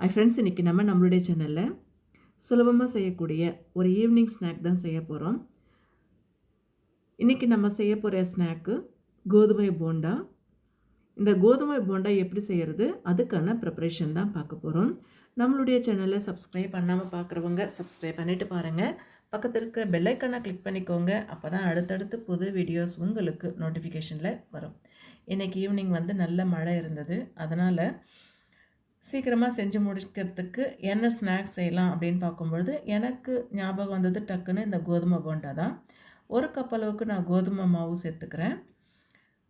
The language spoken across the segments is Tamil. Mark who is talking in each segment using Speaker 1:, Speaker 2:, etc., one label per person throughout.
Speaker 1: ஹை ஃப்ரெண்ட்ஸ், இன்றைக்கி நம்மளுடைய சேனலில் சுலபமாக செய்யக்கூடிய ஒரு ஈவினிங் ஸ்நாக் தான் செய்ய போகிறோம். இன்றைக்கி நம்ம செய்ய போகிற ஸ்நாக்கு கோதுமை போண்டா. இந்த கோதுமை போண்டா எப்படி செய்கிறது, அதுக்கான ப்ரிப்ரேஷன் தான் பார்க்க போகிறோம். நம்மளுடைய சேனலை சப்ஸ்கிரைப் பண்ணாமல் பார்க்குறவங்க சப்ஸ்கிரைப் பண்ணிவிட்டு பாருங்கள். பக்கத்தில் இருக்கிற பெல்லைக்கானை கிளிக் பண்ணிக்கோங்க. அப்போ தான் அடுத்தடுத்து புது வீடியோஸ் உங்களுக்கு நோட்டிஃபிகேஷனில் வரும். இன்றைக்கி ஈவினிங் நல்ல மழை இருந்தது. அதனால் சீக்கிரமாக செஞ்சு முடிக்கிறதுக்கு என்ன ஸ்நாக்ஸ் செய்யலாம் அப்படின்னு பார்க்கும்பொழுது எனக்கு ஞாபகம் வந்தது டக்குன்னு இந்த கோதுமை போண்டா தான். 1 கப் அளவுக்கு நான் கோதுமை மாவு சேர்த்துக்கிறேன்.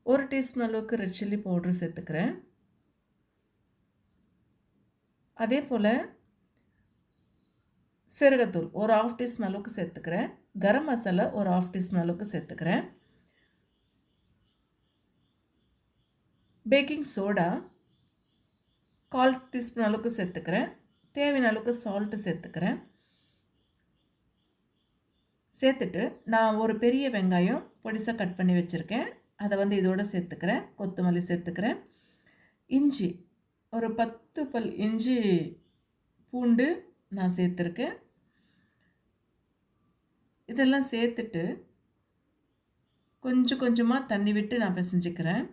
Speaker 1: 1 டீஸ்பூன் அளவுக்கு ரெட் சில்லி பவுட்ரு சேர்த்துக்கிறேன். அதே போல் சீரகத்தூள் ஒரு 1/2 டீஸ்பூன் அளவுக்கு சேர்த்துக்கிறேன். கரம் மசாலா ஒரு 1/2 டீஸ்பூன் அளவுக்கு சேர்த்துக்கிறேன். பேக்கிங் சோடா 1/4 டீஸ்பூன் அளவுக்கு சேர்த்துக்கிறேன். தேவையான அளவுக்கு சால்ட்டு சேர்த்துக்கிறேன். சேர்த்துட்டு நான் ஒரு பெரிய வெங்காயம் பொடிசாக கட் பண்ணி வச்சுருக்கேன். அதை இதோடு சேர்த்துக்கிறேன். கொத்தமல்லி சேர்த்துக்கிறேன். இஞ்சி ஒரு 10 பல் இஞ்சி பூண்டு நான் சேர்த்துருக்கேன். இதெல்லாம் சேர்த்துட்டு கொஞ்சம் கொஞ்சமாக தண்ணி விட்டு நான் பிசைஞ்சிக்கிறேன்.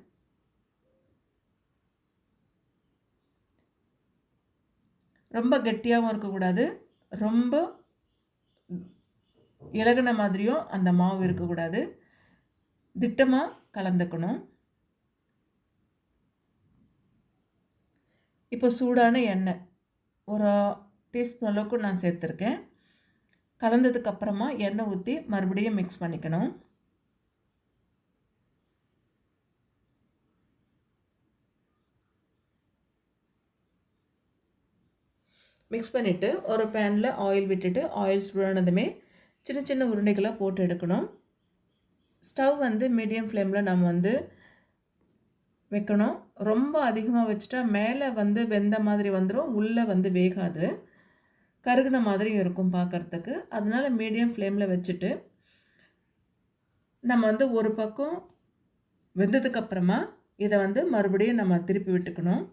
Speaker 1: ரொம்ப கெட்டியாகவும் இருக்கக்கூடாது, ரொம்ப இலகுன மாதிரியும் அந்த மாவு இருக்கக்கூடாது. திட்டமாக கலந்துக்கணும். இப்போ சூடான எண்ணெய் ஒரு டீஸ்பூன் அளவுக்கு நான் சேர்த்துருக்கேன். கலந்ததுக்கப்புறமா எண்ணெய் ஊற்றி மறுபடியும் மிக்ஸ் பண்ணிக்கணும். மிக்ஸ் பண்ணிவிட்டு ஒரு பேனில் ஆயில் விட்டுட்டு ஆயில் சூடானதுமே சின்ன சின்ன உருண்டைகளாக போட்டு எடுக்கணும். ஸ்டவ் மீடியம் ஃப்ளேமில் நம்ம வைக்கணும். ரொம்ப அதிகமாக வச்சுட்டா மேலே வெந்த மாதிரி வந்துடும், உள்ளே வேகாது, கருகுன மாதிரி இருக்கும் பார்க்குறதுக்கு. அதனால் மீடியம் ஃப்ளேமில் வச்சுட்டு நம்ம ஒரு பக்கம் வெந்ததுக்கப்புறமா இதை மறுபடியும் நம்ம திருப்பி விட்டுக்கணும்.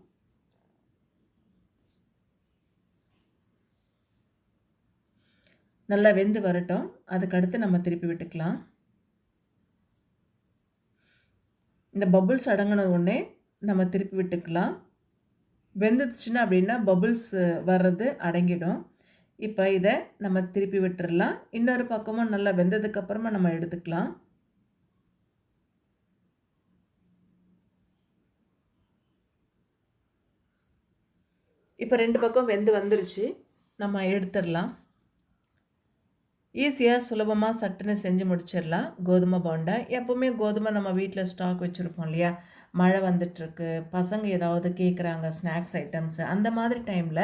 Speaker 1: நல்லா வெந்து வரட்டும். அதுக்கடுத்து நம்ம திருப்பி விட்டுக்கலாம். இந்த பபுள்ஸ் அடங்கின உடனே நம்ம திருப்பி விட்டுக்கலாம். வெந்துச்சுன்னா அப்படின்னா பபுள்ஸ் வர்றது அடங்கிடும். இப்போ இதை நம்ம திருப்பி விட்டுடலாம். இன்னொரு பக்கமும் நல்லா வெந்ததுக்கப்புறமா நம்ம எடுத்துக்கலாம். இப்போ 2 பக்கம் வெந்து வந்துருச்சு. நம்ம எடுத்துடலாம். ஈஸியாக சுலபமாக சட்டுன்னு செஞ்சு முடிச்சிடலாம் கோதுமை போண்டா. எப்போவுமே கோதுமை நம்ம வீட்டில் ஸ்டாக் வச்சுருப்போம் இல்லையா, மழை வந்துட்டுருக்கு, பசங்க ஏதாவது கேட்குறாங்க ஸ்நாக்ஸ் ஐட்டம்ஸு, அந்த மாதிரி டைமில்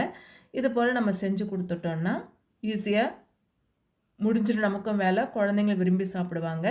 Speaker 1: இது போல் நம்ம செஞ்சு கொடுத்துட்டோன்னா ஈஸியாக முடிஞ்சிடும். நமக்கும் வேலை, குழந்தைங்க விரும்பி சாப்பிடுவாங்க.